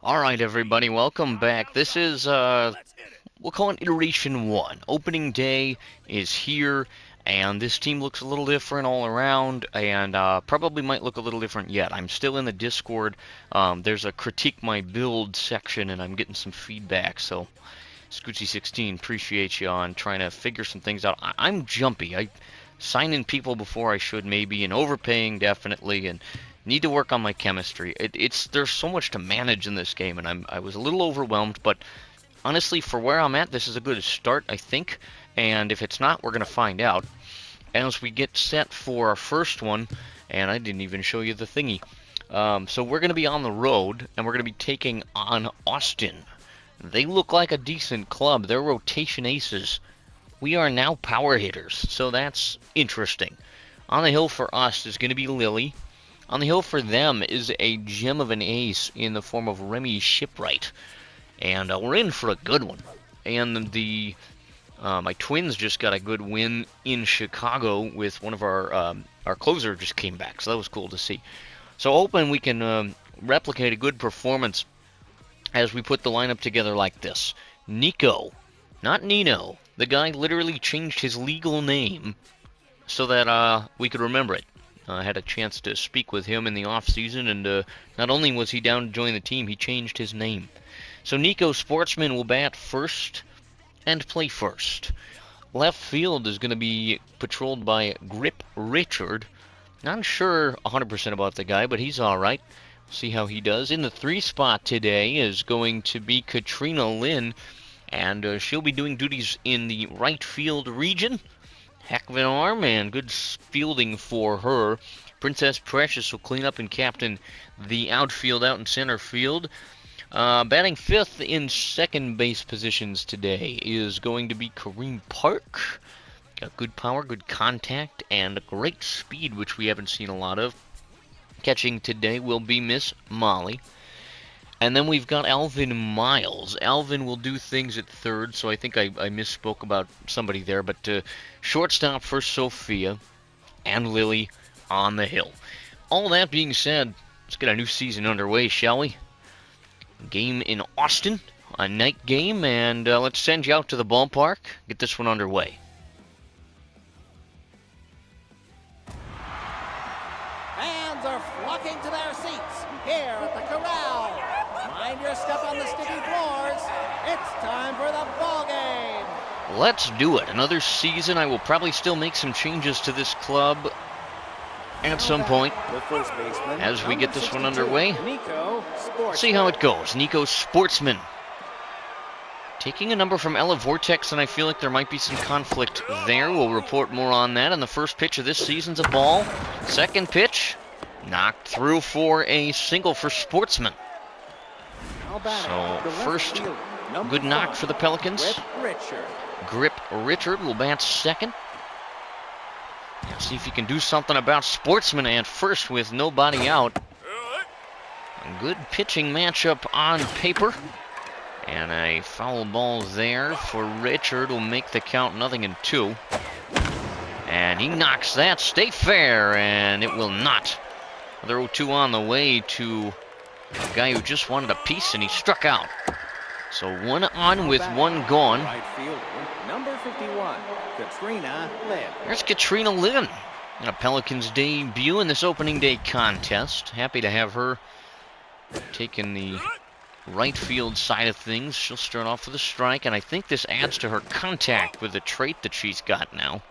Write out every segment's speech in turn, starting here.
Alright everybody, welcome back. This is, we'll call it Iteration 1. Opening day is here, and this team looks a little different all around, and probably might look a little different yet. I'm still in the Discord. There's a critique my build section, and I'm getting some feedback, so Scoochie16, appreciate you on trying to figure some things out. I'm jumpy. I sign in people before I should maybe, and overpaying definitely, and need to work on my chemistry. There's so much to manage in this game, and I was a little overwhelmed, but honestly, for where I'm at, this is a good start, I think. And if it's not, we're gonna find out as we get set for our first one. And I didn't even show you the thingy. So we're gonna be on the road, and we're gonna be taking on Austin. They look like a decent club. They're rotation aces. We are now power hitters, so that's interesting. On the hill for us is going to be Lily. On the hill for them is a gem of an ace in the form of Remy Shipwright. And we're in for a good one. And the my twins just got a good win in Chicago with one of our closer just came back, so that was cool to see. So hoping we can replicate a good performance as we put the lineup together like this. Nico, not Nino. The guy literally changed his legal name so that we could remember it. I had a chance to speak with him in the off-season, and not only was he down to join the team, he changed his name. So Nico Sportsman will bat first and play first. Left field is going to be patrolled by Grip Richard. Not sure 100% about the guy, but he's alright. See how he does. In the 3 spot today is going to be Katrina Lynn, and she'll be doing duties in the right field region. Heck of an arm, and good fielding for her. Princess Precious will clean up and captain the outfield out in center field. Batting fifth in second base positions today is going to be Kareem Park. Got good power, good contact, and great speed, which we haven't seen a lot of. Catching today will be Miss Molly. And then we've got Alvin Miles. Alvin will do things at third, so I think I misspoke about somebody there. But shortstop for Sophia and Lily on the hill. All that being said, let's get a new season underway, shall we? Game in Austin, a night game, and let's send you out to the ballpark. Get this one underway. Fans are flocking to their seats here at the Corral. Mind your step on the sticky floors. It's time for the ball game. Let's do it. Another season. I will probably still make some changes to this club at some point as we get this one underway. See how it goes. Nico Sportsman taking a number from Ella Vortex, and I feel like there might be some conflict there. We'll report more on that. And the first pitch of this season's a ball. Second pitch knocked through for a single for Sportsman. So first good knock for the Pelicans. Grip Richard will bat second. See if he can do something about Sportsman at first with nobody out. A good pitching matchup on paper. And a foul ball there for Richard will make the count 0-2. And he knocks that. Stay fair, and it will not. Another 0-2 on the way to a guy who just wanted a piece, and he struck out. So one on with one gone. Right fielder, number 51, Katrina Lynn. There's Katrina Lynn in a Pelicans debut in this opening day contest. Happy to have her taking the right field side of things. She'll start off with a strike, and I think this adds to her contact with the trait that she's got now.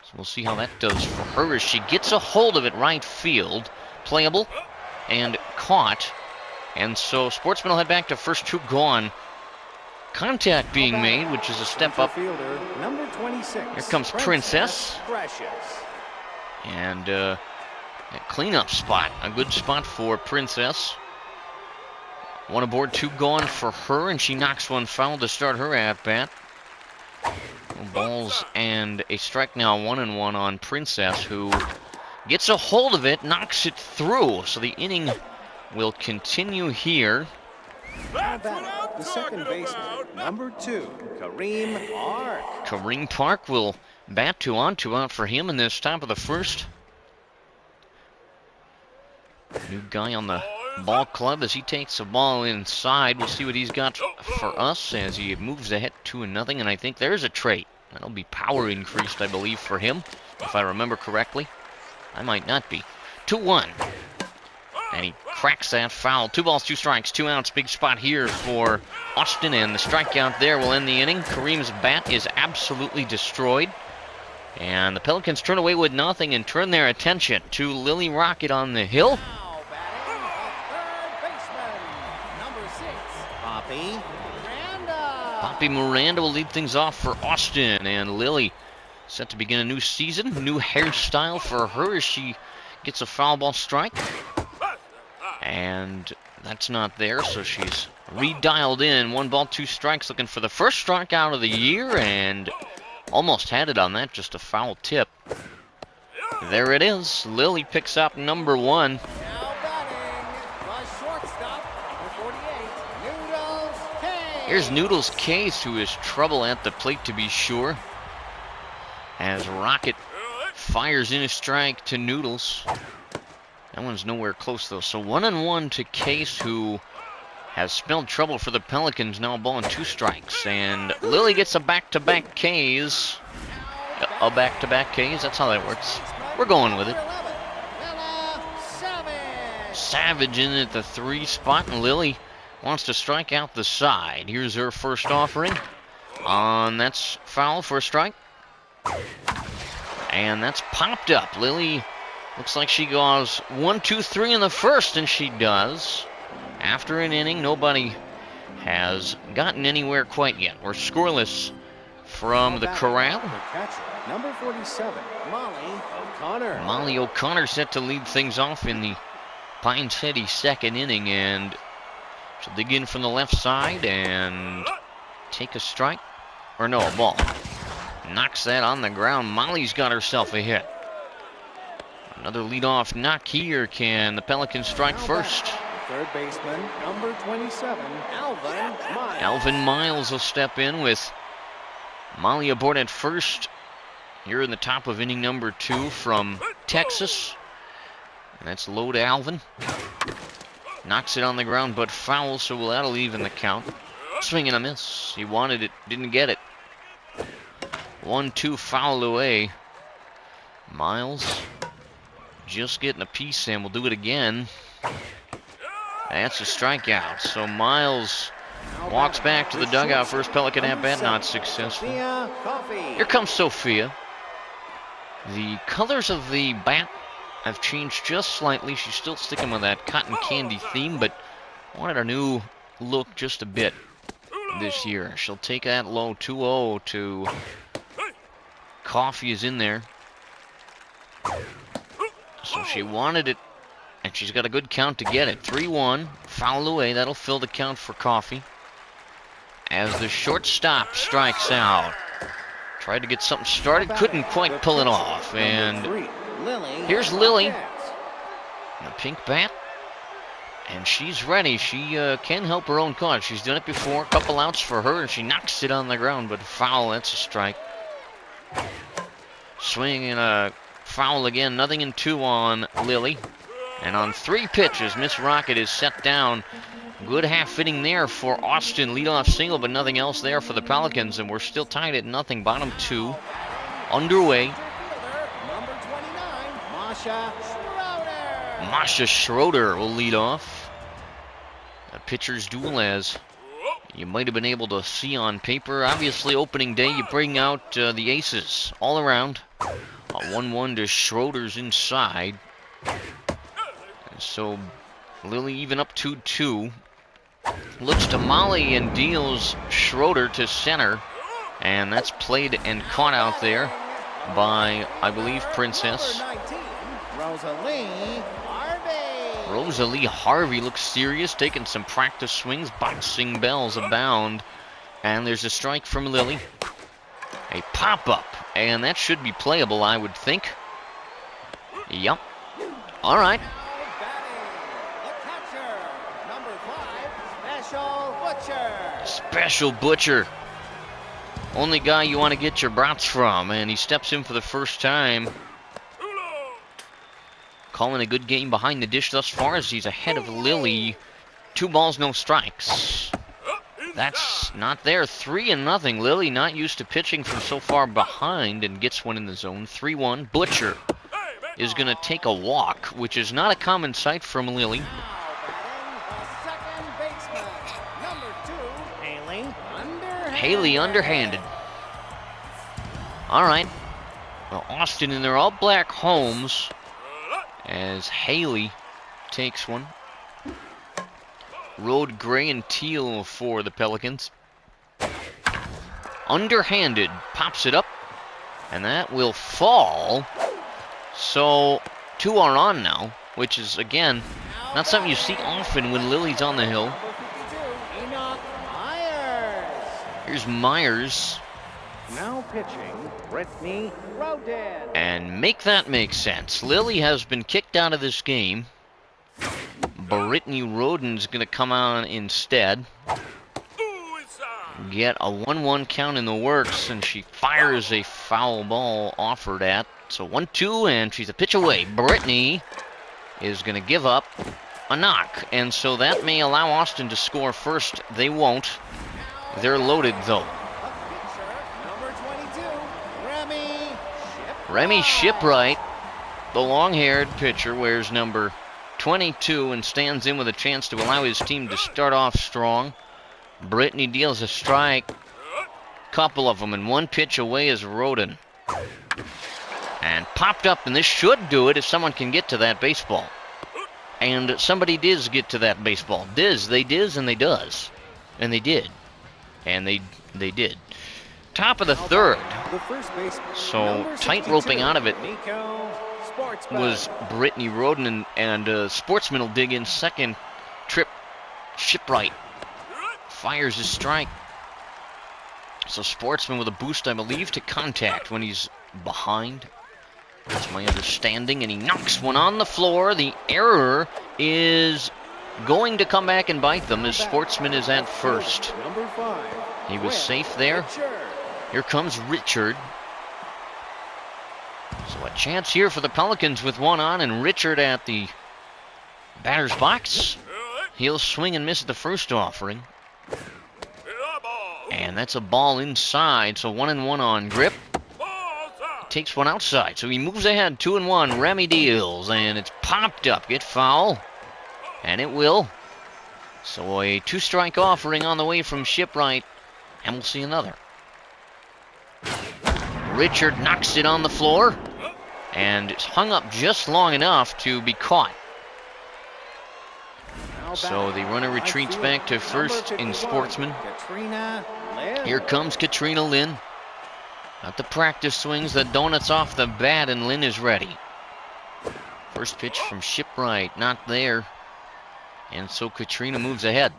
So we'll see how that does for her as she gets a hold of it right field. Playable and caught. And so Sportsman will head back to first, 2 gone. Contact being made, which is a step up. Number 26. Here comes Princess. And a cleanup spot. A good spot for Princess. One aboard, 2 gone for her, and she knocks one foul to start her at-bat. Balls and a strike now, 1-1 on Princess, who gets a hold of it, knocks it through. So the inning will continue here. The second baseman, number 2, Kareem Park. Kareem Park will bat 2 on, 2 out for him in this top of the first. New guy on the ball club as he takes the ball inside. We'll see what he's got for us as he moves ahead 2-0. And I think there's a trait. That'll be power increased, I believe, for him, if I remember correctly. I might not be. 2-1. And he cracks that foul. 2 balls, 2 strikes, 2 outs. Big spot here for Austin, and the strikeout there will end the inning. Kareem's bat is absolutely destroyed. And the Pelicans turn away with nothing and turn their attention to Lily Rocket on the hill. Now batting third baseman, number 6, Poppy Miranda. Poppy Miranda will lead things off for Austin, and Lily set to begin a new season. New hairstyle for her as she gets a foul ball strike. And that's not there, so she's redialed in. 1 ball, 2 strikes, looking for the first strikeout of the year, and almost had it on that, just a foul tip. There it is. Lily picks up number 1. Now batting the shortstop, number 48, Noodles Case. Here's Noodles Case, who is trouble at the plate to be sure. As Rocket fires in a strike to Noodles. That one's nowhere close, though. So 1-1 to Case, who has spelled trouble for the Pelicans. Now a ball and 2 strikes. And Lily gets a back-to-back Ks. A back-to-back Ks. That's how that works. We're going with it. Savage in at the 3 spot, and Lily wants to strike out the side. Here's her first offering. That's foul for a strike. And that's popped up. Lily looks like she goes 1, 2, 3 in the first, and she does. After an inning, nobody has gotten anywhere quite yet. We're scoreless from the corral. Number 47, Molly O'Connor. Molly O'Connor set to lead things off in the Pine City second inning, and she'll dig in from the left side and take a strike. Or no, a ball. Knocks that on the ground. Molly's got herself a hit. Another leadoff knock here. Can the Pelicans strike first? Third baseman, number 27, Alvin Miles. Alvin Miles will step in with Molly aboard at first. Here in the top of inning number 2 from Texas. And that's low to Alvin. Knocks it on the ground, but foul, so that'll even the count. Swing and a miss. He wanted it, didn't get it. 1-2 foul away. Miles just getting a piece, and we'll do it again. That's a strikeout. So Miles walks back to the dugout. First Pelican at bat, not successful. Here comes Sophia. The colors of the bat have changed just slightly. She's still sticking with that cotton candy theme, but wanted a new look just a bit this year. She'll take that low. 2-0 to Coffee is in there. So she wanted it, and she's got a good count to get it. 3-1, foul away. That'll fill the count for Coffee. As the shortstop strikes out. Tried to get something started, couldn't quite pull it off. And here's Lily in a pink bat. And she's ready. She can help her own cause. She's done it before. A couple outs for her, and she knocks it on the ground. But foul, that's a strike. Swing and a foul again. 0-2 on Lily. And on 3 pitches, Miss Rocket is set down. Good half inning there for Austin. Leadoff single, but nothing else there for the Pelicans. And we're still tied at 0. Bottom 2 underway. Number 29, Masha Schroeder. Masha Schroeder will lead off. A pitcher's duel, as you might have been able to see on paper. Obviously, opening day, you bring out the aces all around. 1-1 to Schroeder's inside. And so Lily even up 2-2. Looks to Molly and deals Schroeder to center. And that's played and caught out there by, I believe, Princess. Number 19, Rosalie Harvey. Rosalie Harvey looks serious, taking some practice swings. Boxing bells abound. And there's a strike from Lily. A pop-up. And that should be playable, I would think. Yep. All right. Special Butcher. Only guy you want to get your brats from. And he steps in for the first time. calling a good game behind the dish thus far as he's ahead of Lily. 2 balls, no strikes. That's not there. 3-0. Lily not used to pitching from so far behind and gets one in the zone. 3-1. Butcher is going to take a walk, which is not a common sight from Lily. Haley underhanded. All right. Well, Austin in their all-black homes as Haley takes one. Road gray and teal for the Pelicans. Underhanded, pops it up, and that will fall. So 2 are on now, which is, again, not something you see often when Lily's on the hill. Here's Myers. Now pitching, Brittany Roden. And make that make sense. Lily has been kicked out of this game. Brittany Roden's going to come on instead. Get a 1-1 count in the works, and she fires a foul ball offered at. So 1-2, and she's a pitch away. Brittany is going to give up a knock, and so that may allow Austin to score first. They won't. They're loaded, though. Remy Shipwright, the long-haired pitcher, wears number 22 and stands in with a chance to allow his team to start off strong. Brittany deals a strike, couple of them, and 1 pitch away is Roden. And popped up, and this should do it if someone can get to that baseball. And somebody does get to that baseball. They does, and they does. And they did. And they did. Top of the third. So tight roping out of it was Brittany Roden, and Sportsman will dig in second. Trip Shipwright fires his strike. So Sportsman with a boost, I believe, to contact when he's behind. That's my understanding, and he knocks one on the floor. The error is going to come back and bite them as Sportsman is at first. He was safe there. Here comes Richard. So a chance here for the Pelicans with 1 on, and Richard at the batter's box. He'll swing and miss at the first offering. And that's a ball inside, so 1-1 on Grip. Takes one outside, so he moves ahead, 2-1. Remy deals, and it's popped up. Get foul, and it will. So a 2-strike offering on the way from Shipwright, and we'll see another. Richard knocks it on the floor, and it's hung up just long enough to be caught. So the runner retreats back to first in Sportsman. Here comes Katrina Lynn. Got the practice swings, the donuts off the bat, and Lynn is ready. First pitch from Shipwright, not there. And so Katrina moves ahead.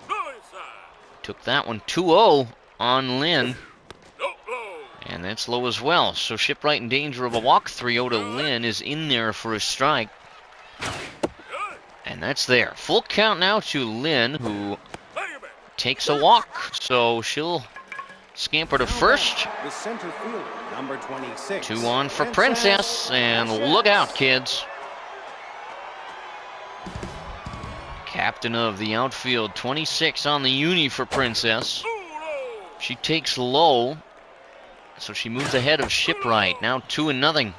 Took that one 2-0 on Lynn. And that's low as well. So Shipwright in danger of a walk. 3-0 to Lynn is in there for a strike. And that's there. Full count now to Lynn, who takes a walk. So she'll scamper to first. The center fielder, number 26. 2 on for Princess. And look out, kids. Captain of the outfield, 26 on the uni for Princess. She takes low. So she moves ahead of Shipwright. Now 2-0.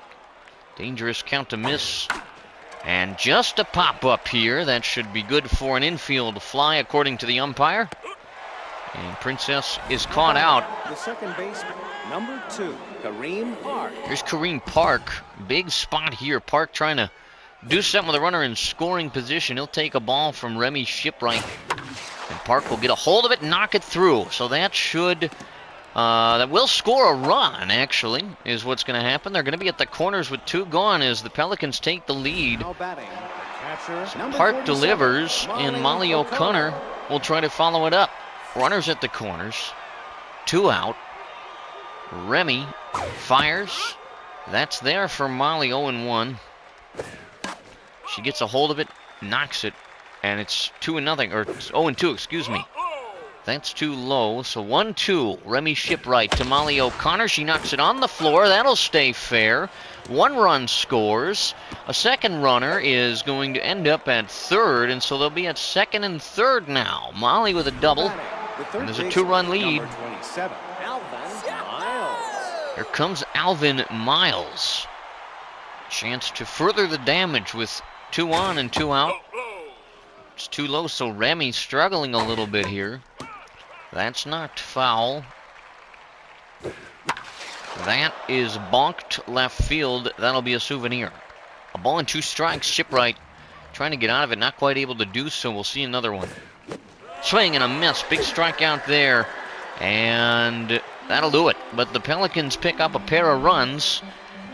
Dangerous count to miss. And just a pop-up here. That should be good for an infield fly, according to the umpire. And Princess is caught out. The second baseman, number 2, Kareem Park. Here's Kareem Park. Big spot here. Park trying to do something with a runner in scoring position. He'll take a ball from Remy Shipwright. And Park will get a hold of it and knock it through. So that should... that will score a run, actually, is what's going to happen. They're going to be at the corners with 2 gone as the Pelicans take the lead. So Park delivers, and Molly O'Connor will try to follow it up. Runners at the corners. 2 out. Remy fires. That's there for Molly, 0-1. She gets a hold of it, knocks it, and it's 2-0, or 0-2, excuse me. That's too low. So 1-2. Remy Shipwright to Molly O'Connor. She knocks it on the floor. That'll stay fair. 1 run scores. A second runner is going to end up at third, and so they'll be at second and third now. Molly with a double. And there's a 2-run lead. Here comes Alvin Miles. Chance to further the damage with 2 on and 2 out. It's too low, so Remy struggling a little bit here. That's knocked foul. That is bonked left field. That'll be a souvenir. A ball and 2 strikes. Shipwright trying to get out of it, not quite able to do so. We'll see another one. Swing and a miss. Big strikeout there. And that'll do it. But the Pelicans pick up a pair of runs.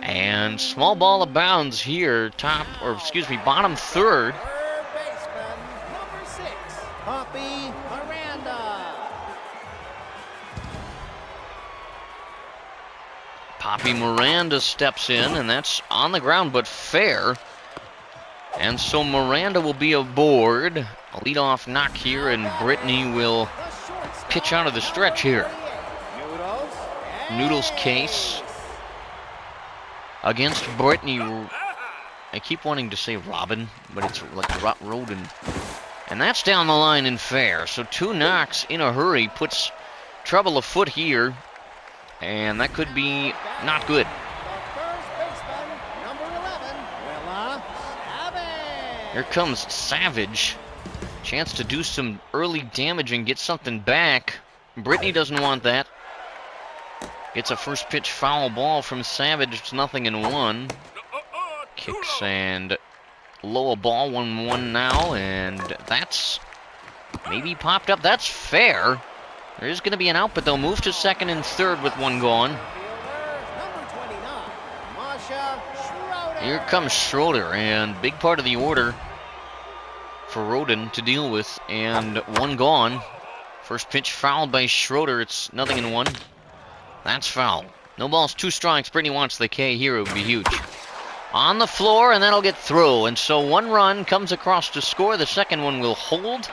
And small ball of bounds here. Bottom third. Third baseman, number 6, Poppy Miranda. Poppy Miranda steps in, and that's on the ground, but fair. And so Miranda will be aboard. A leadoff knock here, and Brittany will pitch out of the stretch here. Noodles case against Brittany. I keep wanting to say Robin, but it's like Roden. And that's down the line and fair. So 2 knocks in a hurry puts trouble afoot here. And that could be not good. Here comes Savage. Chance to do some early damage and get something back. Brittany doesn't want that. Gets a first pitch foul ball from Savage. It's 0-1. Kicks and low a ball, 1-1 now. And that's maybe popped up. That's fair. There is going to be an out, but they'll move to second and third with 1 gone. Here comes Schroeder, and big part of the order for Roden to deal with, and 1 gone. First pitch fouled by Schroeder. It's 0-1. That's foul. No balls, 2 strikes. Brittany wants the K here. It would be huge. On the floor, and that'll get through. And so 1 run comes across to score. The second one will hold.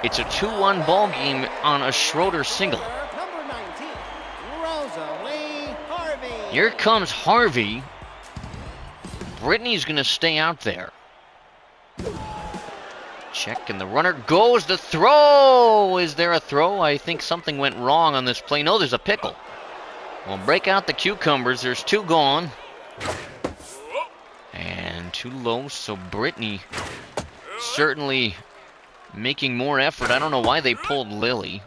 It's a 2-1 ball game on a Schroeder single. Number 19, Rosalie Harvey. Here comes Harvey. Brittany's going to stay out there. Check, and the runner goes. The throw! Is there a throw? I think something went wrong on this play. No, there's a pickle. We'll break out the cucumbers. There's 2 gone. And too low, so Brittany certainly making more effort. I don't know why they pulled Lily.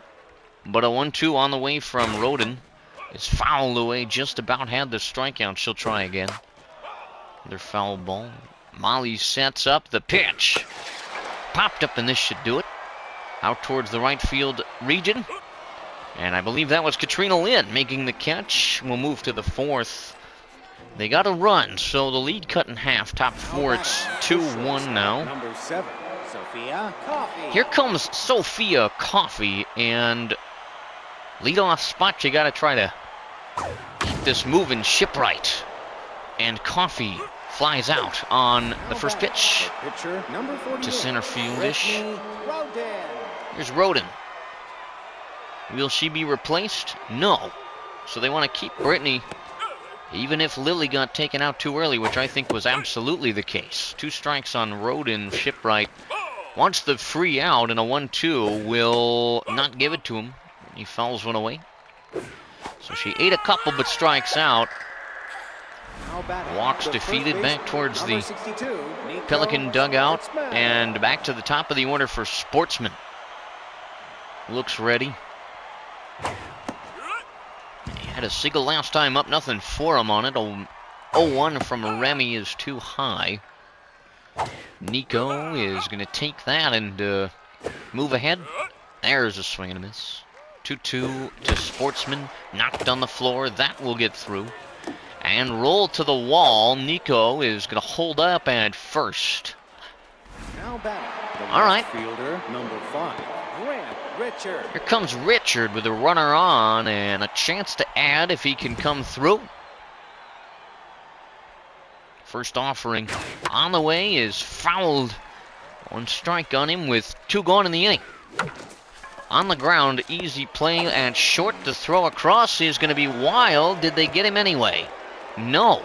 But a 1-2 on the way from Roden. It's fouled away. Just about had the strikeout. She'll try again. Another foul ball. Molly sets up the pitch. Popped up, and this should do it. Out towards the right field region. And I believe that was Katrina Lynn making the catch. We'll move to the 4th. They got a run, so the lead cut in half. Top 4, it's 2-1 now. Number 7, Sophia Coffey. Here comes Sophia Coffey, and leadoff spot. You got to try to keep this moving. Shipwright, and Coffey flies out on the first pitch to center field-ish. Here's Roden. Will she be replaced? No. So they want to keep Brittany, even if Lily got taken out too early, which I think was absolutely the case. 2 strikes on Roden. Shipwright wants the free out, and a 1-2 will not give it to him. He fouls 1 away. So she ate a couple but strikes out. Walks defeated back towards the Pelican dugout and back to the top of the order for Sportsman. Looks ready. He had a single last time up, nothing for him on it. 0-1 from Remy is too high. Nico is going to take that and move ahead. There's a swing and a miss. 2-2 to Sportsman. Knocked on the floor. That will get through. And roll to the wall. Nico is going to hold up at first. Now back, the all right. fielder, number 5, Grant Richard. Here comes Richard with a runner on and a chance to add if he can come through. First offering on the way is fouled. 1 strike on him with 2 gone in the inning. On the ground, easy play at short. The throw across is going to be wild. Did they get him anyway? No.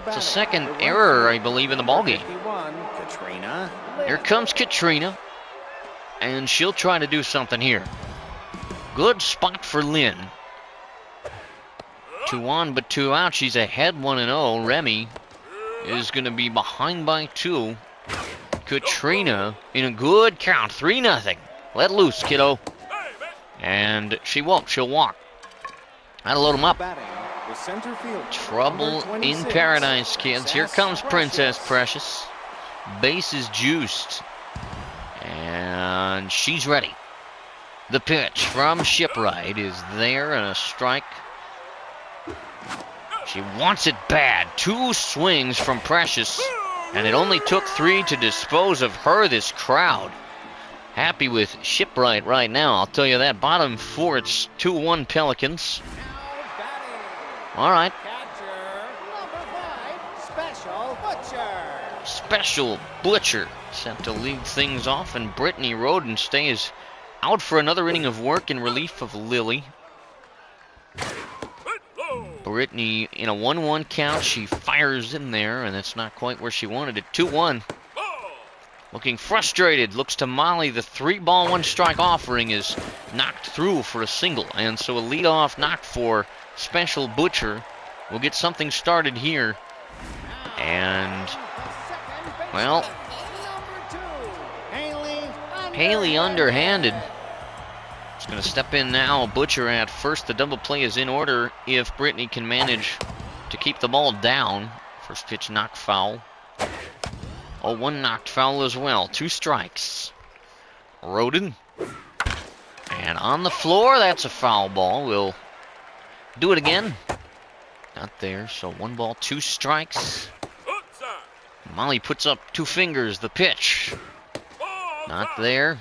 It's a second error, I believe, in the ballgame. Here comes Katrina, and she'll try to do something here. Good spot for Lynn. 2 on, but 2 out. She's ahead 1-0. Remy is going to be behind by 2. Katrina in a good count, 3-0. Let loose, kiddo. And she won't. She'll walk. That'll load them up. Trouble in paradise, kids. Here comes Princess Precious. Base is juiced. And she's ready. The pitch from Shipwright is there, and a strike. She wants it bad. 2 swings from Precious, and it only took 3 to dispose of her. This crowd happy with Shipwright right now, I'll tell you that. Bottom 4, it's 2-1 Pelicans. All right. Special Butcher set to lead things off, and Brittany Roden stays out for another inning of work in relief of Lily. Brittany in a 1-1 count. She fires in there, and it's not quite where she wanted it. 2-1. Looking frustrated. Looks to Molly. The 3-ball, 1-strike offering is knocked through for a single. And so a leadoff knock for Special Butcher. We'll get something started here. And, well, Haley underhanded. She's going to step in now. Butcher at first. The double play is in order if Brittany can manage to keep the ball down. First pitch knocked foul. Oh, 1 knocked foul as well. 2 strikes. Roden. And on the floor, that's a foul ball. We'll do it again. Not there, so 1 ball, 2 strikes. Molly puts up 2 fingers. The pitch. Not there.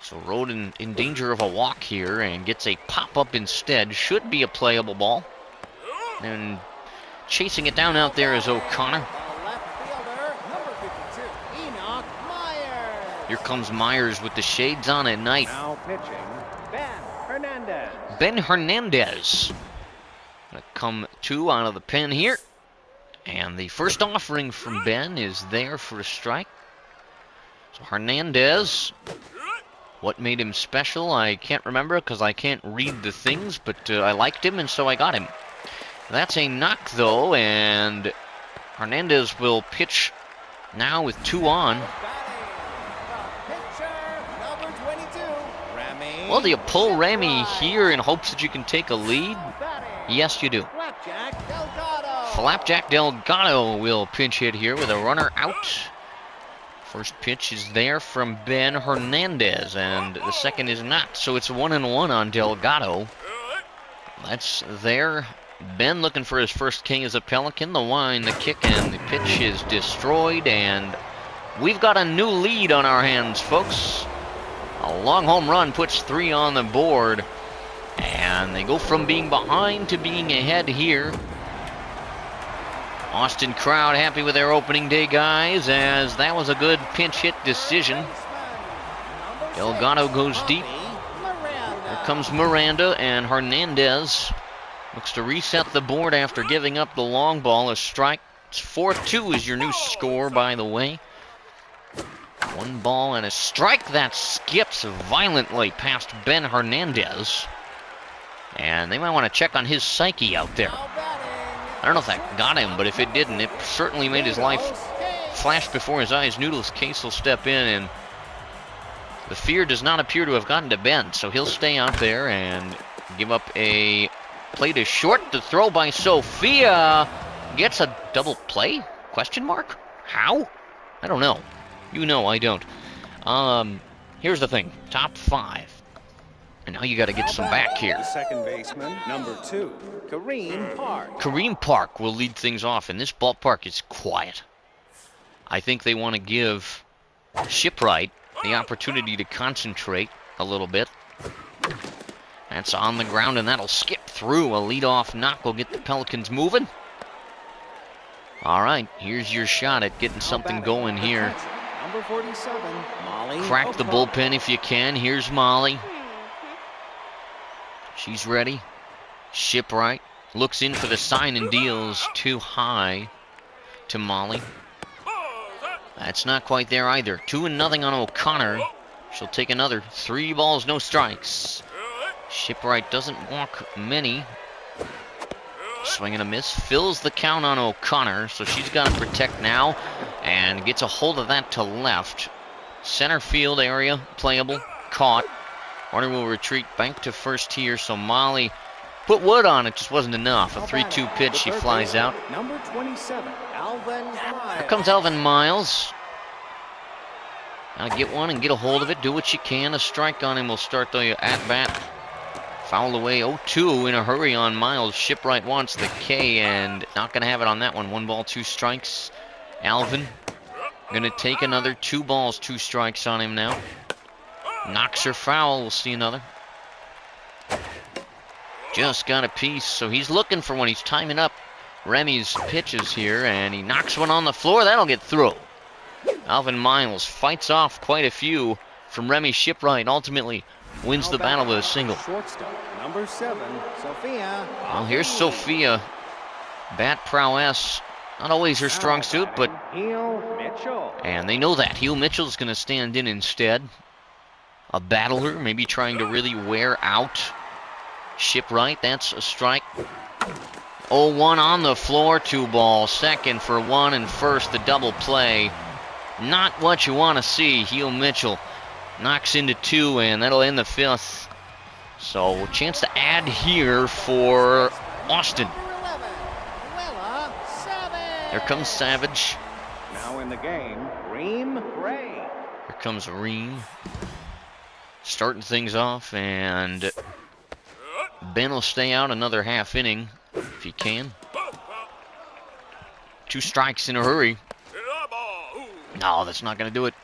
So Roden in danger of a walk here and gets a pop-up instead. Should be a playable ball. And chasing it down out there is O'Connor. Here comes Myers with the shades on at night. Now pitching, Ben Hernandez. Ben Hernandez. Gonna come 2 out of the pen here. And the first offering from Ben is there for a strike. So Hernandez. What made him special, I can't remember because I can't read the things, but I liked him and so I got him. That's a knock though, and Hernandez will pitch now with 2 on. Well, do you pull Remy here in hopes that you can take a lead? Yes, you do. Flapjack Delgado will pinch hit here with a runner out. First pitch is there from Ben Hernandez, and the second is not. So it's 1-1 on Delgado. That's there. Ben looking for his first king as a Pelican. The wind, the kick, and the pitch is destroyed, and we've got a new lead on our hands, folks. A long home run puts 3 on the board, and they go from being behind to being ahead here. Austin crowd happy with their opening day guys, as that was a good pinch hit decision. Delgado goes deep. Here comes Miranda, and Hernandez looks to reset the board after giving up the long ball. A strike. It's 4-2 is your new score, by the way. 1 ball and a strike. That skips violently past Ben Hernandez. And they might want to check on his psyche out there. I don't know if that got him, but if it didn't, it certainly made his life flash before his eyes. Noodles Case will step in, and the fear does not appear to have gotten to Ben, so he'll stay out there and give up a play to short. The throw by Sophia gets a double play? Question mark? How? I don't know. You know I don't. Here's the thing. Top 5. And now you got to get some back here. Second baseman, number 2, Kareem Park. Kareem Park will lead things off, and this ballpark is quiet. I think they want to give Shipwright the opportunity to concentrate a little bit. That's on the ground, and that'll skip through. A leadoff knock will get the Pelicans moving. All right, here's your shot at getting something going here. Number 47, Molly. Crack the bullpen if you can. Here's Molly. She's ready. Shipwright looks in for the sign and deals too high to Molly. That's not quite there either. 2-0 on O'Connor. She'll take another. 3 balls, no strikes. Shipwright doesn't walk many. Swing and a miss. Fills the count on O'Connor, so she's got to protect now. And gets a hold of that to left. Center field area, playable. Caught. Runner will retreat back to first here, so Molly put wood on it, just wasn't enough. A 3-2 pitch, she flies out. Number 27, Alvin Miles. Here comes Alvin Miles. Gotta get one and get a hold of it. Do what you can. A strike on him will start the at-bat. Fouled away 0-2 in a hurry on Miles. Shipwright wants the K and not going to have it on that one. 1 ball, 2 strikes. Alvin going to take another 2 balls, 2 strikes on him now. Knocks her foul. We'll see another. Just got a piece, so he's looking for one. He's timing up Remy's pitches here, and he knocks one on the floor. That'll get through. Alvin Miles fights off quite a few from Remy Shipwright. Ultimately wins the battle with a single. Shortstop, number 7, Sophia. Well, here's Sophia. Bat prowess, not always her strong suit, but... And they know that. Heel Mitchell's going to stand in instead. A battler, maybe trying to really wear out Shipwright. That's a strike. 0-1 on the floor, 2 ball. Second for 1 and first, the double play. Not what you want to see. Heel Mitchell knocks into 2, and that'll end the 5th. So, chance to add here for Austin. Here comes Savage. Now in the game, Reem Gray. Here comes Reem. Starting things off, and Ben will stay out another half inning if he can. 2 strikes in a hurry. No, that's not going to do it.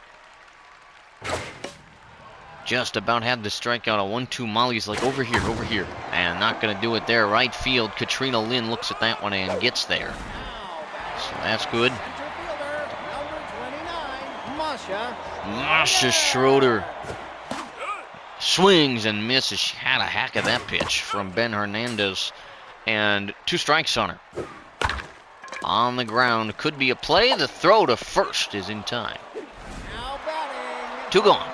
Just about had the strikeout. A 1-2. Molly's like, over here, over here. And not going to do it there. Right field. Katrina Lynn looks at that one and gets there. So that's good. Masha Schroeder swings and misses. She had a hack of that pitch from Ben Hernandez. And 2 strikes on her. On the ground. Could be a play. The throw to first is in time. 2 gone.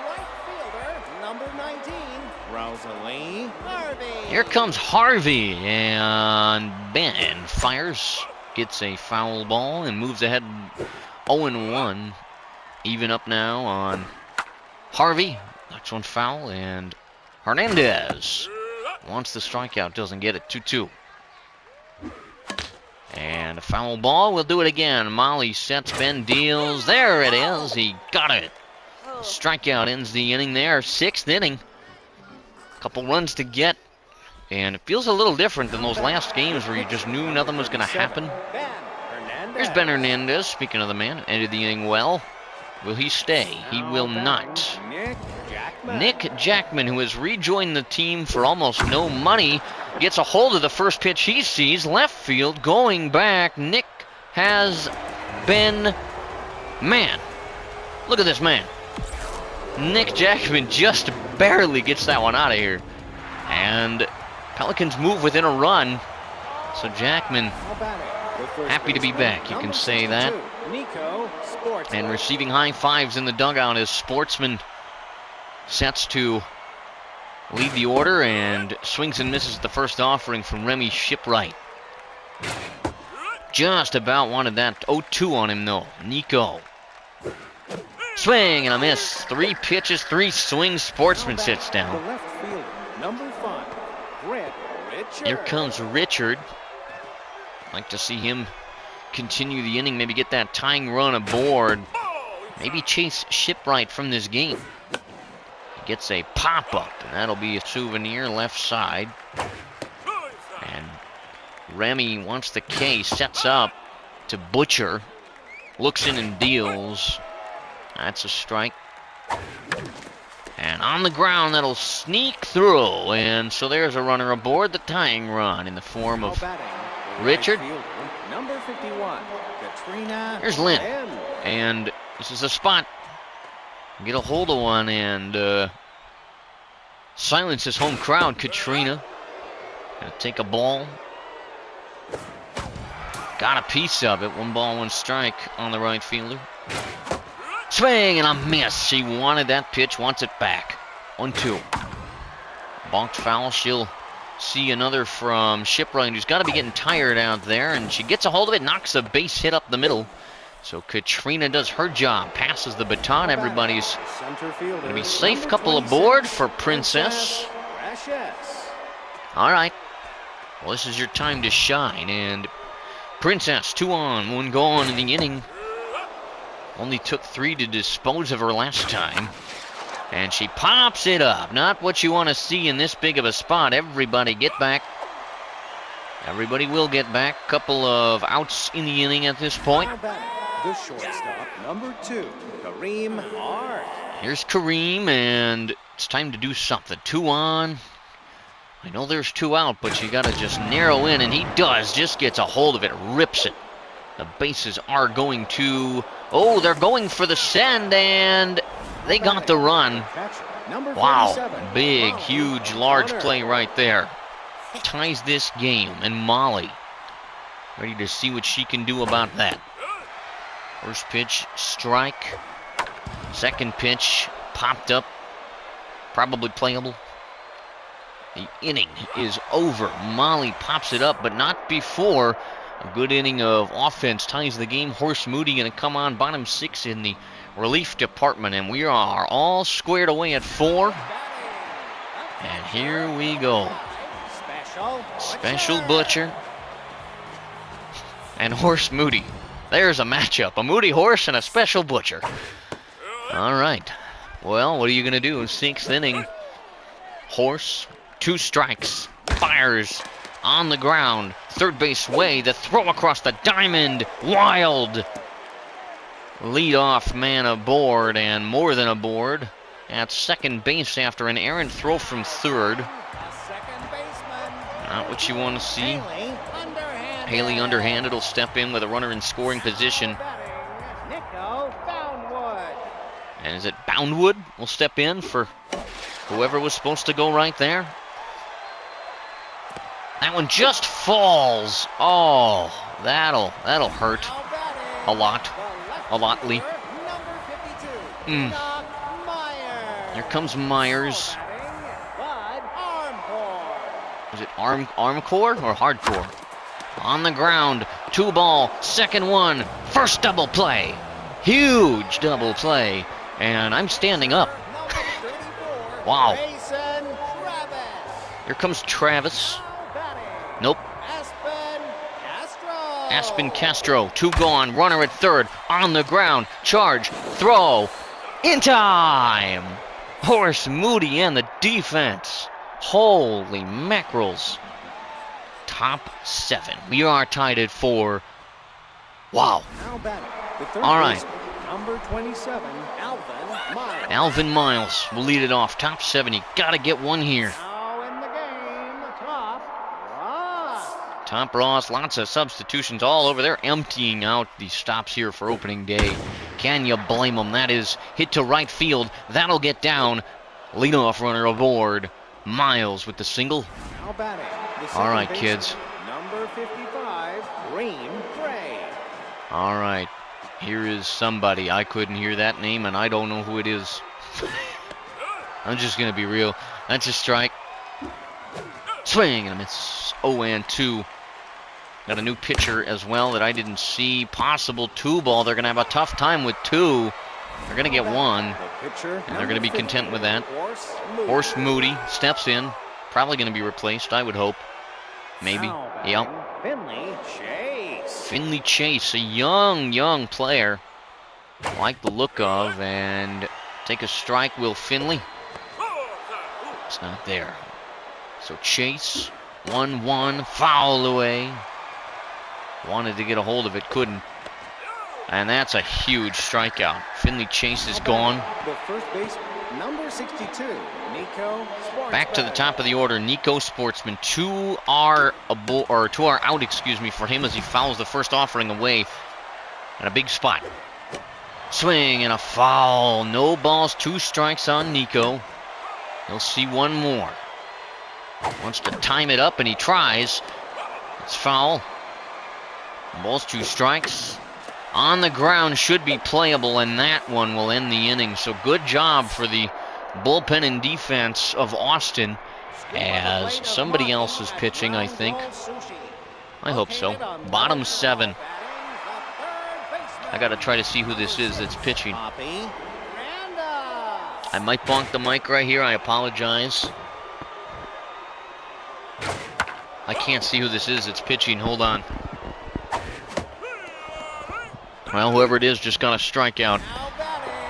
Here comes Harvey. And Ben fires. Gets a foul ball and moves ahead 0-1. Even up now on Harvey. Next one foul. And Hernandez wants the strikeout. Doesn't get it. 2-2. And a foul ball. We'll do it again. Molly sets. Ben deals. There it is. He got it. The strikeout ends the inning there. 6th inning. Couple runs to get. And it feels a little different than those last games where you just knew nothing was going to happen. Here's Ben Hernandez. Speaking of the man, ended the inning well. Will he stay? He will not. Nick Jackman, who has rejoined the team for almost no money, gets a hold of the first pitch he sees. Left field, going back. Nick has been... Man, look at this man. Nick Jackman just barely gets that one out of here. And Pelicans move within a run. So Jackman, happy to be back. You can say that. And receiving high fives in the dugout as Sportsman sets to lead the order and swings and misses the first offering from Remy Shipwright. Just about wanted that 0-2 on him though. Nico. Swing and a miss. 3 pitches, 3 swings. Sportsman sits down. Here comes Richard. Like to see him continue the inning, maybe get that tying run aboard. Maybe chase Shipwright from this game. He gets a pop-up, and that'll be a souvenir left side. And Remy wants the K, sets up to Butcher. Looks in and deals. That's a strike. And on the ground, that'll sneak through. And so there's a runner aboard, the tying run in the form of Richard. Number 51, Katrina. Here's Lynn. And this is a spot. Get a hold of one and silence his home crowd. Katrina Gonna take a ball. Got a piece of it. 1 ball, 1 strike on the right fielder. Swing and a miss. She wanted that pitch, wants it back. 1-2. Bonked foul. She'll see another from Shipwright, who's got to be getting tired out there, and she gets a hold of it, knocks a base hit up the middle. So Katrina does her job, passes the baton. Everybody's going to be safe. Couple aboard for Princess. All right. Well, this is your time to shine, and Princess 2 on, 1 gone in the inning. Only took 3 to dispose of her last time. And she pops it up. Not what you want to see in this big of a spot. Everybody get back. Everybody will get back. Couple of outs in the inning at this point. The shortstop, number 2, Kareem Hart. Here's Kareem, and it's time to do something. 2 on. I know there's 2 out, but you got to just narrow in, and he does. Just gets a hold of it, rips it. The bases are going to... Oh, they're going for the send, and they got the run. Wow, big, huge, large play right there. Ties this game, and Molly ready to see what she can do about that. First pitch, strike. Second pitch, popped up. Probably playable. The inning is over. Molly pops it up, but not before. A good inning of offense ties the game. Horse Moody going to come on bottom 6 in the relief department, and we are all squared away at 4. And here we go. Special Butcher and Horse Moody. There's a matchup. A Moody Horse and a Special Butcher. All right. Well, what are you going to do? 6th inning. Horse, 2 strikes. Fires on the ground. Third base way. The throw across the diamond. Wild. Leadoff man aboard, and more than aboard at second base after an errant throw from third. Not what you want to see. Haley underhanded will step in with a runner in scoring position. And is it Boundwood will step in for whoever was supposed to go right there? That one just falls. Oh, that'll hurt a lot. A lotly. Here comes Myers. Is it armcore or hardcore? On the ground, 2 ball, second one, first double play. Huge double play. And I'm standing up. Wow. Here comes Travis. Nope. Aspen Castro, 2 gone, runner at third, on the ground, charge, throw, in time. Horace Moody and the defense. Holy mackerels. Top 7. We are tied at 4. Wow. All right. Number 27, Alvin Miles. Alvin Miles will lead it off. Top 7. You got to get one here. Now in the game, Top Ross. Top Ross, lots of substitutions all over. They're emptying out the stops here for opening day. Can you blame them? That is hit to right field. That'll get down. Leadoff runner aboard. Miles with the single. Now batting, the all right, baseman, kids. Number 55, Green Gray. All right. Here is somebody. I couldn't hear that name, and I don't know who it is. I'm just going to be real. That's a strike. Swing and a miss. 0-2. Got a new pitcher as well that I didn't see. Possible 2 ball. They're going to have a tough time with 2. They're going to get 1, and they're going to be content with that. Horse Moody steps in. Probably going to be replaced, I would hope. Maybe. Yep. Finley Chase, a young player. Like the look of, and take a strike, Will Finley. It's not there. So Chase, 1-1, foul away. Wanted to get a hold of it, couldn't. And that's a huge strikeout. Finley Chase is gone. The first baseman, number 62, Nico Sportsman. Back to the top of the order, Nico Sportsman. 2 are out, for him as he fouls the first offering away. And a big spot. Swing and a foul. No balls, 2 strikes on Nico. He'll see 1 more. Wants to time it up, and he tries. It's foul. Ball's 2 strikes. On the ground, should be playable, and that one will end the inning. So good job for the bullpen and defense of Austin, as somebody else is pitching, I think. I hope so. Bottom 7. I got to try to see who this is that's pitching. I might bonk the mic right here. I apologize. I can't see who this is that's pitching. Hold on. Well, whoever it is just got a strikeout.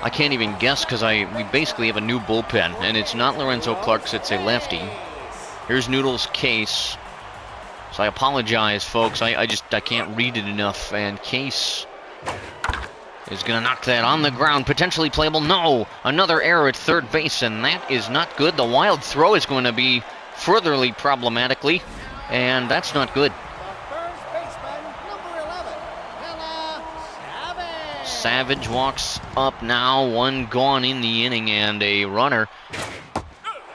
I can't even guess because we basically have a new bullpen, and it's not Lorenzo Clark's, it's a lefty. Here's Noodles' Case. So I apologize, folks. I can't read it enough. And Case is going to knock that on the ground. Potentially playable. No! Another error at third base, and that is not good. The wild throw is going to be furtherly problematically, and that's not good. Savage walks up now. 1 gone in the inning, and a runner.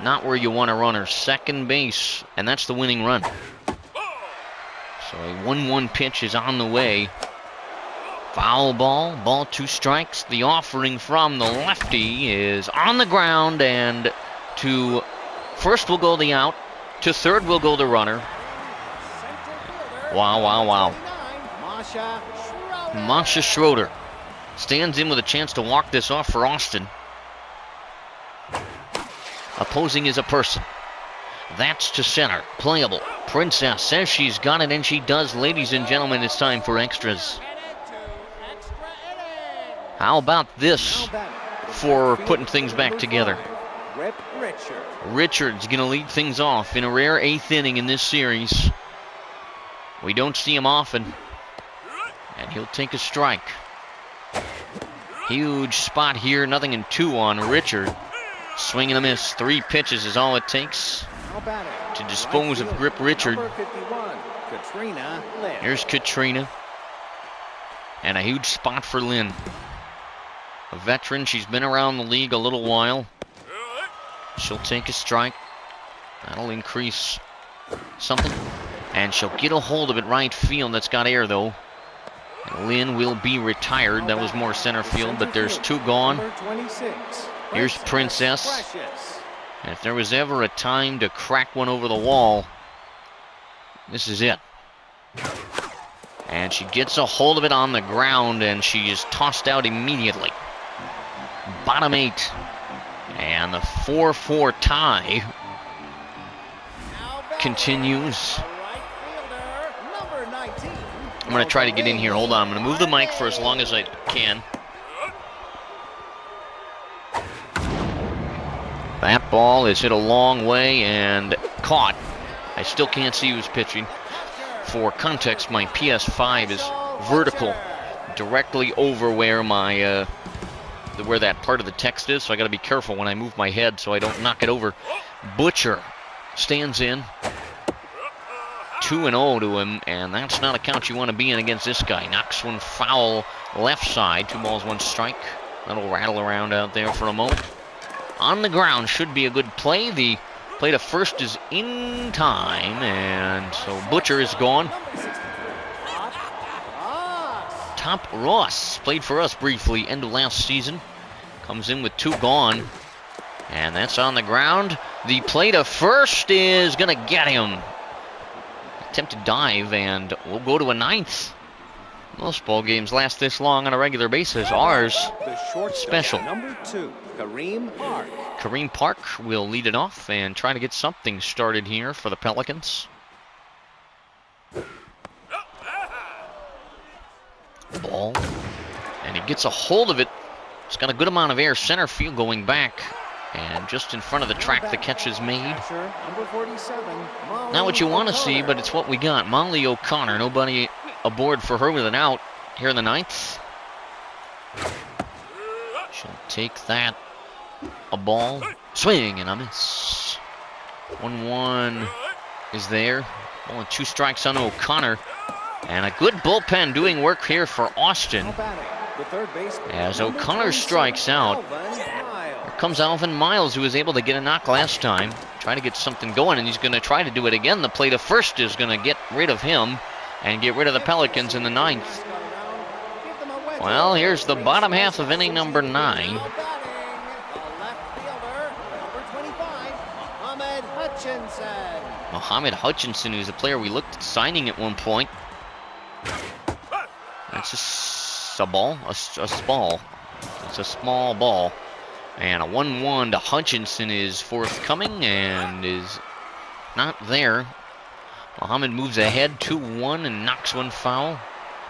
Not where you want a runner. Second base, and that's the winning run. So a 1-1 pitch is on the way. Foul ball. Ball 2 strikes. The offering from the lefty is on the ground, and to first will go the out. To third will go the runner. Wow, wow, wow. Masha Schroeder stands in with a chance to walk this off for Austin. Opposing is a person. That's to center. Playable. Princess says she's got it, and she does. Ladies and gentlemen, it's time for extras. How about this for putting things back together? Richard's going to lead things off in a rare 8th inning in this series. We don't see him often, and he'll take a strike. Huge spot here, nothing in 2 on Richard. Swing and a miss. 3 pitches is all it takes to dispose of Grip Richard. Here's Katrina. And a huge spot for Lynn. A veteran, she's been around the league a little while. She'll take a strike. That'll increase something. And she'll get a hold of it right field. That's got air, though. And Lynn will be retired. That was more center field, but there's 2 gone. Here's Princess. And if there was ever a time to crack one over the wall, this is it. And she gets a hold of it on the ground, and she is tossed out immediately. Bottom 8. And the 4-4 tie continues. I'm going to try to get in here. Hold on. I'm going to move the mic for as long as I can. That ball is hit a long way and caught. I still can't see who's pitching. For context, my PS5 is vertical, directly over where my where that part of the text is, so I got to be careful when I move my head so I don't knock it over. Butcher stands in. 2-0 to him, and that's not a count you want to be in against this guy. Knocks one foul left side. 2 balls, 1 strike. That'll rattle around out there for a moment. On the ground should be a good play. The play to first is in time, and so Butcher is gone. Top Ross played for us briefly end of last season. Comes in with 2 gone, and that's on the ground. The play to first is going to get him. Attempted dive, and we'll go to a 9th. Most ball games last this long on a regular basis. Ours, special. Number 2, Kareem Park. Kareem Park will lead it off and try to get something started here for the Pelicans. Ball, and he gets a hold of it. It's got a good amount of air. Center field going back, and just in front of the track the catch is made. Not what you want to see, but it's what we got. Molly O'Connor, nobody aboard for her with an out here in the 9th. She'll take that. A ball. Swing and a miss. 1-1 is there. Ball and 2 strikes on O'Connor. And a good bullpen doing work here for Austin. As O'Connor strikes out. Here comes Alvin Miles, who was able to get a knock last time. Try to get something going, and he's going to try to do it again. The play to first is going to get rid of him and get rid of the Pelicans in the 9th. Well, here's the bottom half of inning number 9. Muhammad Hutchinson, who's a player we looked at signing at one point. That's a ball, a small. It's a small ball. And a 1-1 to Hutchinson is forthcoming and is not there. Muhammad moves ahead 2-1 and knocks one foul.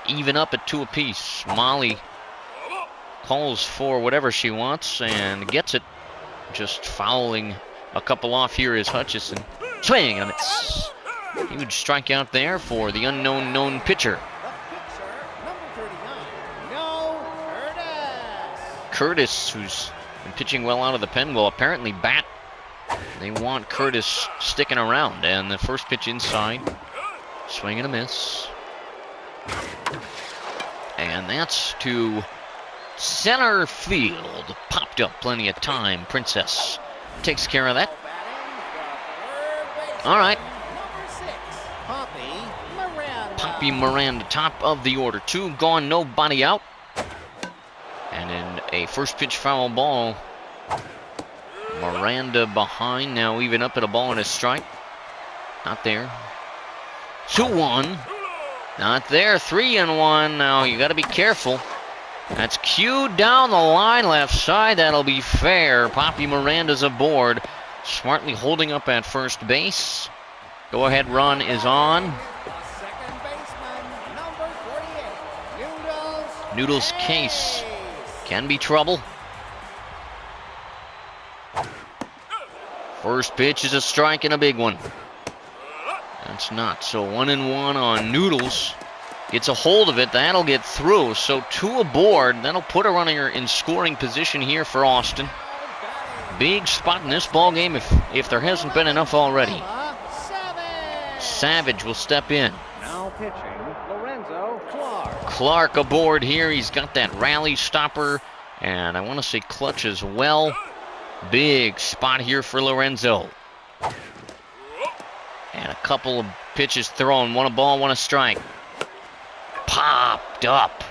Even up at 2 apiece. Molly calls for whatever she wants and gets it. Just fouling a couple off here is Hutchinson. Swing and a miss. Huge strikeout there for the unknown known pitcher. Curtis, who's been pitching well out of the pen, will apparently bat. They want Curtis sticking around, and the first pitch inside. Swing and a miss. And that's to center field. Popped up plenty of time. Princess takes care of that. All right. Poppy Miranda, top of the order. 2 gone, nobody out. And in a first pitch foul ball, Miranda behind, now even up at a ball and a strike. Not there. 2-1. Not there. 3-1. Now you got to be careful. That's cued down the line, left side. That'll be fair. Poppy Miranda's aboard. Smartly holding up at first base. Go ahead run is on. Noodles Case. Can be trouble. First pitch is a strike and a big one. That's not. So 1-1 on Noodles. Gets a hold of it. That'll get through. So 2 aboard. That'll put a runner in scoring position here for Austin. Big spot in this ball game if there hasn't been enough already. Savage will step in. Now pitching, Lorenzo Clark. Clark aboard here. He's got that rally stopper, and I want to say clutch as well. Big spot here for Lorenzo. And a couple of pitches thrown. 1 a ball, 1 a strike. Popped up.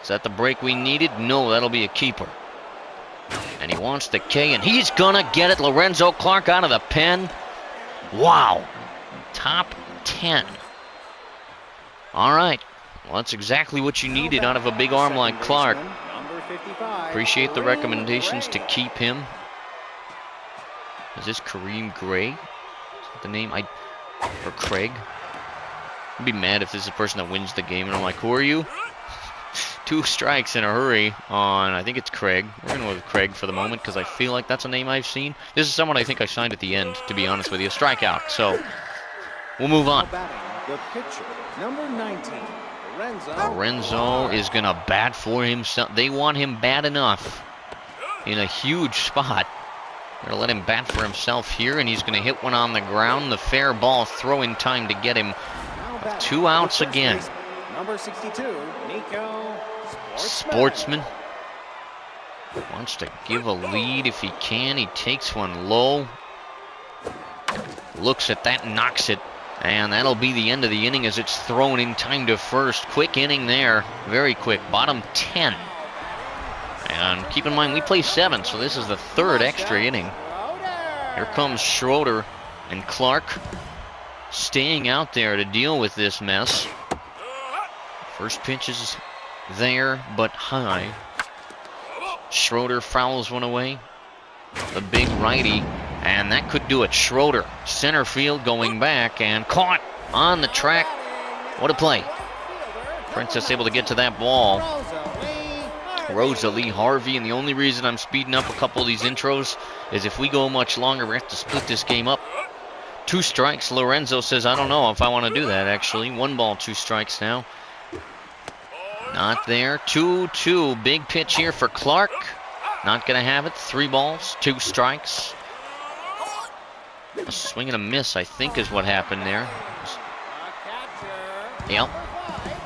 Is that the break we needed? No, that'll be a keeper. And he wants the K, and he's gonna get it. Lorenzo Clark out of the pen. Wow. Top 10. All right. Well, that's exactly what you needed out of a big arm like Clark. Appreciate the recommendations to keep him. Is this Kareem Gray? Is that the name? Or Craig? I'd be mad if this is the person that wins the game and I'm like, who are you? 2 strikes in a hurry on, I think it's Craig. We're going to go with Craig for the moment because I feel like that's a name I've seen. This is someone I think I signed at the end, to be honest with you. Strikeout. So we'll move on. The pitcher, number 19, Lorenzo is going to bat for himself. They want him bad enough in a huge spot. They're going to let him bat for himself here, and he's going to hit one on the ground. The fair ball throw in time to get him. 2 outs again. Number 62, Nico Sportsman wants to give a lead if he can. He takes one low. Looks at that, knocks it. And that'll be the end of the inning as it's thrown in time to first. Quick inning there. Very quick. Bottom 10. And keep in mind, we play 7, so this is the 3rd extra inning. Here comes Schroeder and Clark staying out there to deal with this mess. First pitch is there, but high. Schroeder fouls one away. The big righty. And that could do it. Schroeder, center field, going back and caught on the track. What a play. Princess able to get to that ball. Rosalie Harvey, and the only reason I'm speeding up a couple of these intros is if we go much longer, we have to split this game up. 2 strikes. Lorenzo says, I don't know if I want to do that, actually. 1 ball, 2 strikes now. Not there. 2-2. Big pitch here for Clark. Not going to have it. 3 balls, 2 strikes. A swing and a miss, I think, is what happened there. Yep.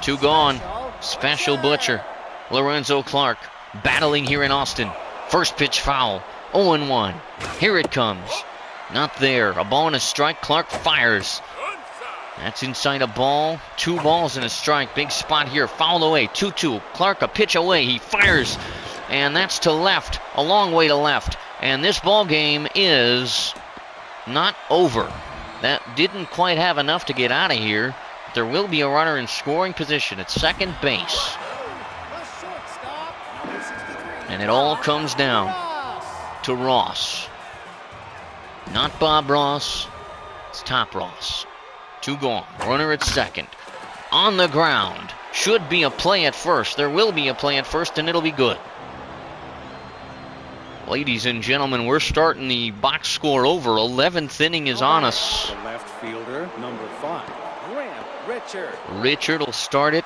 2 gone. Special Butcher. Lorenzo Clark battling here in Austin First pitch foul. 0-1. Here it comes. Not there. A ball and a strike. Clark fires. That's inside a ball. 2 balls and a strike. Big spot here. Fouled away. 2-2. Clark a pitch away. He fires. And that's to left. A long way to left. And this ball game is not over. That didn't quite have enough to get out of here. But there will be a runner in scoring position at second base. And it all comes down to Ross. Not Bob Ross. It's Top Ross. 2 gone. Runner at second. On the ground. Should be a play at first. There will be a play at first, and it'll be good. Ladies and gentlemen, we're starting the box score over. 11th inning is on us. The left fielder, number 5, Grant Richard. Richard will start it.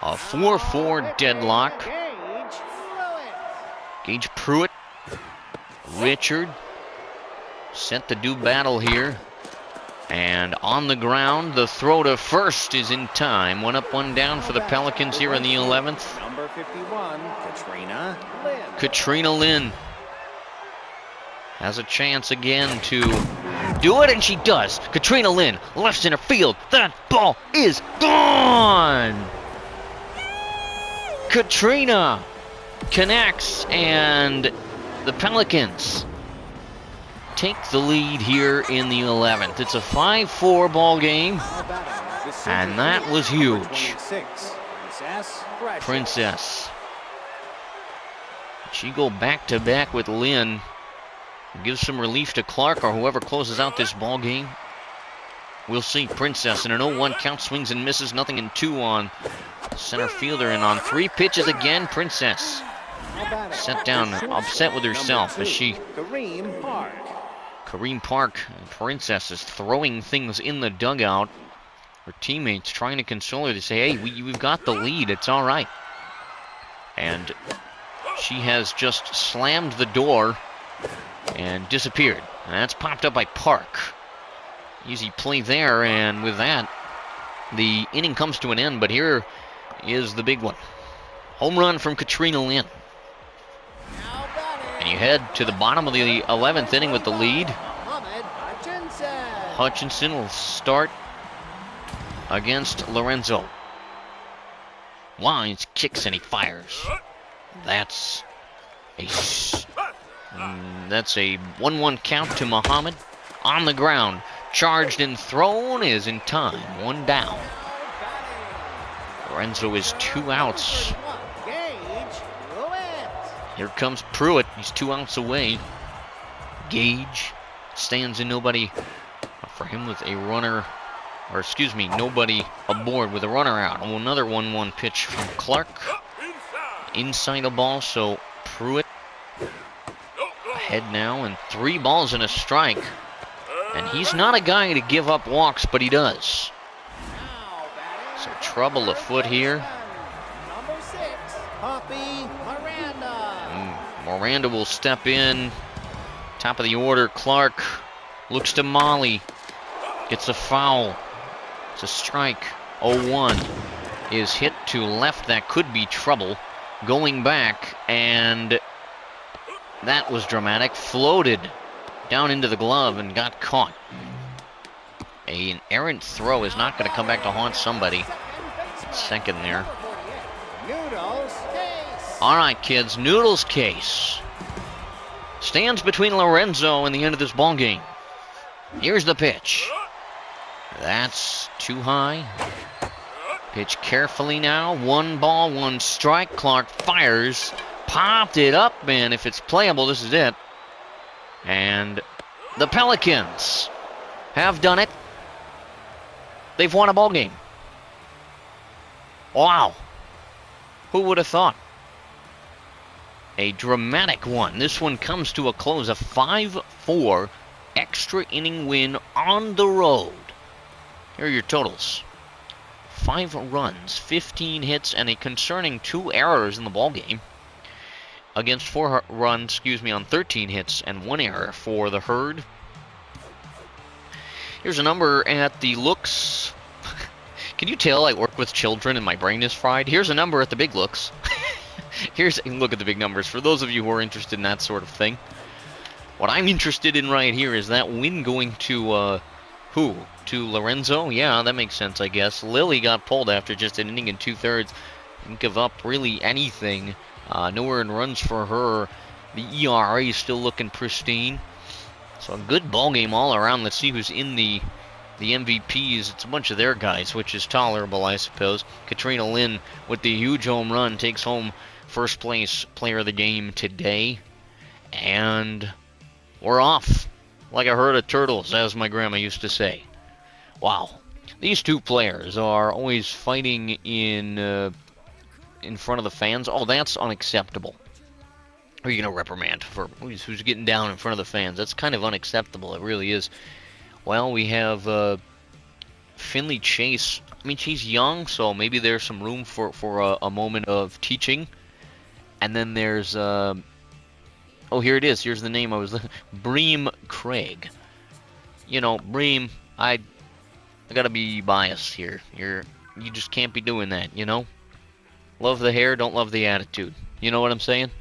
A 4-4 deadlock. Gage Pruitt. Richard set to do battle here. And on the ground, the throw to first is in time. 1 up, 1 down for the Pelicans here in the 11th. Number 51, Katrina Lynn. Katrina Lynn has a chance again to do it, and she does. Katrina Lynn, left center field. That ball is gone. Katrina connects, and the Pelicans take the lead here in the 11th. It's a 5-4 ball game, and that was huge. Princess. She go back-to-back with Lynn. Gives some relief to Clark or whoever closes out this ball game. We'll see. Princess in an 0-1 count, swings and misses. Nothing in 2 on center fielder, and on 3 pitches again, Princess set down, upset with herself as she... Kareem Park, Princess is throwing things in the dugout. Her teammates trying to console her to say, hey, we've got the lead, it's all right. And she has just slammed the door and disappeared. And that's popped up by Park. Easy play there, and with that, the inning comes to an end, but here is the big one. Home run from Katrina Lynn. And you head to the bottom of the 11th inning with the lead. Hutchinson will start against Lorenzo. Lines, kicks, and he fires. That's a 1-1 count to Muhammad. On the ground, charged and thrown is in time. 1 down. Lorenzo is 2 outs. Here comes Pruitt. He's 2 outs away. Gage stands in, nobody for him with a runner, or excuse me, nobody aboard with a runner out. Oh, another 1-1 pitch from Clark. Inside the ball, so Pruitt ahead now, and 3 balls and a strike. And he's not a guy to give up walks, but he does. So trouble afoot here. Miranda will step in. Top of the order, Clark looks to Molly. Gets a foul. It's a strike. 0-1 is hit to left. That could be trouble. Going back, and that was dramatic. Floated down into the glove and got caught. An errant throw is not going to come back to haunt somebody. Second there. All right, kids, Noodles case stands between Lorenzo and the end of this ball game. Here's the pitch. That's too high. Pitch carefully now. 1 ball, 1 strike. Clark fires. Popped it up, and if it's playable, this is it. And the Pelicans have done it. They've won a ball game. Wow. Who would have thought? A dramatic one. This one comes to a close. A 5-4 extra inning win on the road. Here are your totals. 5 runs, 15 hits, and a concerning 2 errors in the ball game. Against 4 runs, on 13 hits and 1 error for the Herd. Here's a number at the looks. Can you tell I work with children and my brain is fried? Here's a number at the big looks. Here's look at the big numbers. For those of you who are interested in that sort of thing, what I'm interested in right here is that win going to who? To Lorenzo? Yeah, that makes sense, I guess. Lily got pulled after just an inning and 2/3. Didn't give up really anything. Nowhere in runs for her. The ERA is still looking pristine. So a good ball game all around. Let's see who's in the MVPs. It's a bunch of their guys, which is tolerable, I suppose. Katrina Lynn with the huge home run takes home first place player of the game today. And we're off like a herd of turtles, as my grandma used to say. Wow. These two players are always fighting in front of the fans. Oh, that's unacceptable. Or are you going to reprimand for who's getting down in front of the fans? That's kind of unacceptable. It really is. Well, we have Finley Chase. I mean, she's young, so maybe there's some room for a moment of teaching. And then there's oh, here it is. Here's the name I was looking. Bream Craig. You know, Bream. I gotta be biased here. You just can't be doing that. You know. Love the hair, don't love the attitude. You know what I'm saying?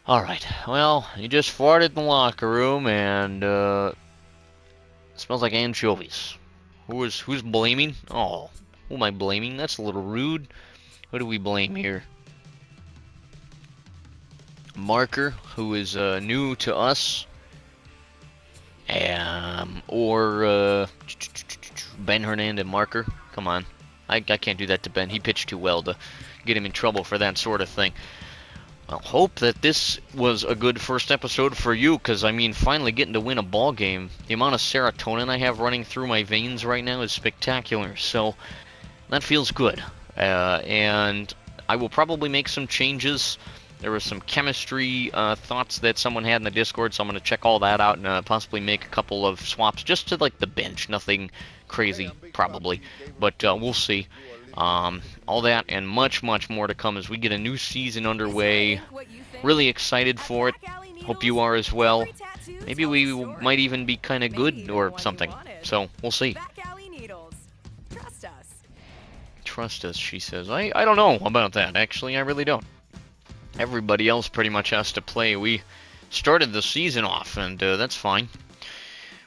Alright, well, you just farted in the locker room, and, it smells like anchovies. Who's blaming? Oh, who am I blaming? That's a little rude. Who do we blame here? Marker, who is, new to us. Or Ben Hernandez Marker. Come on. I can't do that to Ben. He pitched too well to get him in trouble for that sort of thing. Well, hope that this was a good first episode for you, because, I mean, finally getting to win a ball game, the amount of serotonin I have running through my veins right now is spectacular, so that feels good. And I will probably make some changes. There was some chemistry thoughts that someone had in the Discord, so I'm going to check all that out and possibly make a couple of swaps just to, like, the bench. Nothing crazy, probably, but we'll see. All that and much, much more to come as we get a new season underway. Really excited for it. Hope you are as well. Maybe we might even be kind of good or something. So, we'll see. Trust us, she says. I don't know about that, actually. I really don't. Everybody else pretty much has to play. We started the season off, and that's fine.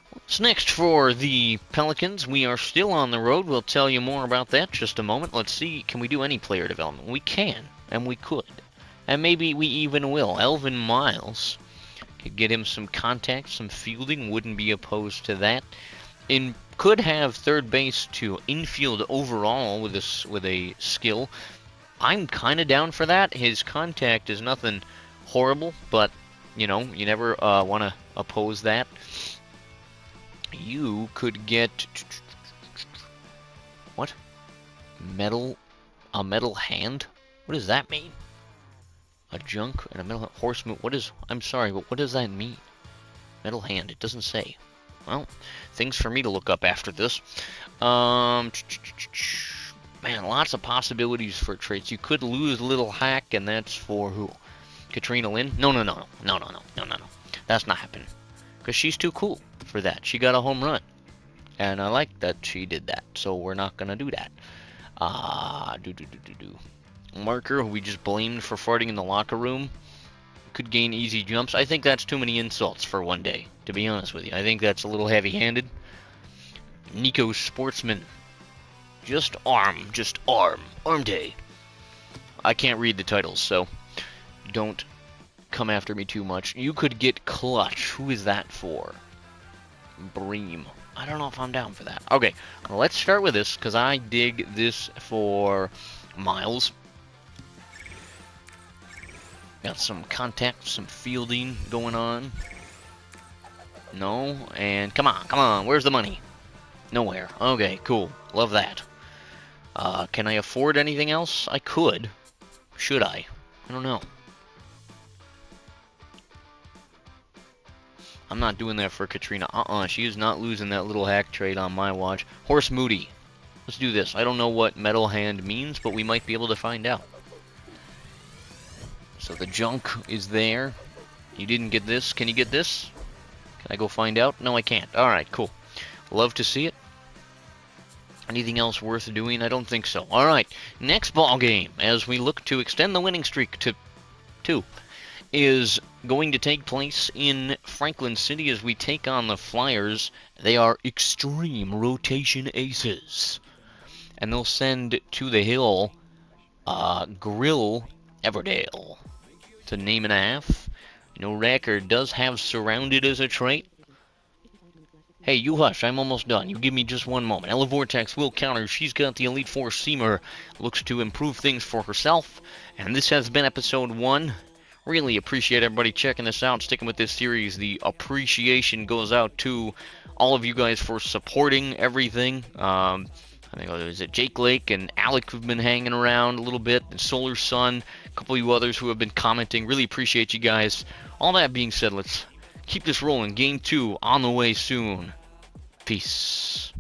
What's next for the Pelicans? We are still on the road. We'll tell you more about that in just a moment. Let's see, can we do any player development? We can, and we could. And maybe we even will. Elvin Miles, could get him some contact, some fielding, wouldn't be opposed to that. Could have third base to infield overall with a skill. I'm kind of down for that. His contact is nothing horrible, but, you know, you never want to oppose that. You could get what? A metal hand? What does that mean? A junk and a metal horse. I'm sorry, but what does that mean? Metal hand. It doesn't say. Well, things for me to look up after this. Man, lots of possibilities for traits. You could lose Little Hack, and that's for who? Katrina Lynn? No. That's not happening. Because she's too cool for that. She got a home run. And I like that she did that. So we're not going to do that. Marker, who we just blamed for farting in the locker room, could gain easy jumps. I think that's too many insults for one day, to be honest with you. I think that's a little heavy-handed. Nico Sportsman. Just arm day. I can't read the titles, so don't come after me too much. You could get Clutch. Who is that for? Bream. I don't know if I'm down for that. Okay, well, let's start with this, because I dig this for Miles. Got some contact, some fielding going on. No, and come on, where's the money? Nowhere. Okay, cool. Love that. Can I afford anything else? I could. Should I? I don't know. I'm not doing that for Katrina. She is not losing that Little Hack trade on my watch. Horse Moody. Let's do this. I don't know what Metal Hand means, but we might be able to find out. So the junk is there. You didn't get this. Can you get this? Can I go find out? No, I can't. Alright, cool. Love to see it. Anything else worth doing? I don't think so. All right, next ball game, as we look to extend the winning streak to 2, is going to take place in Franklin City as we take on the Flyers. They are extreme rotation aces, and they'll send to the hill Grill Everdale to name and a half. No record does have surrounded as a trait. Hey, you hush, I'm almost done. You give me just one moment. Ella Vortex will counter. She's got the Elite Four Seamer. Looks to improve things for herself. And this has been episode 1. Really appreciate everybody checking this out, sticking with this series. The appreciation goes out to all of you guys for supporting everything. I think it was Jake Lake and Alec who've been hanging around a little bit, and Solar Sun, a couple of you others who have been commenting. Really appreciate you guys. All that being said, let's keep this rolling. Game 2 on the way soon. Peace.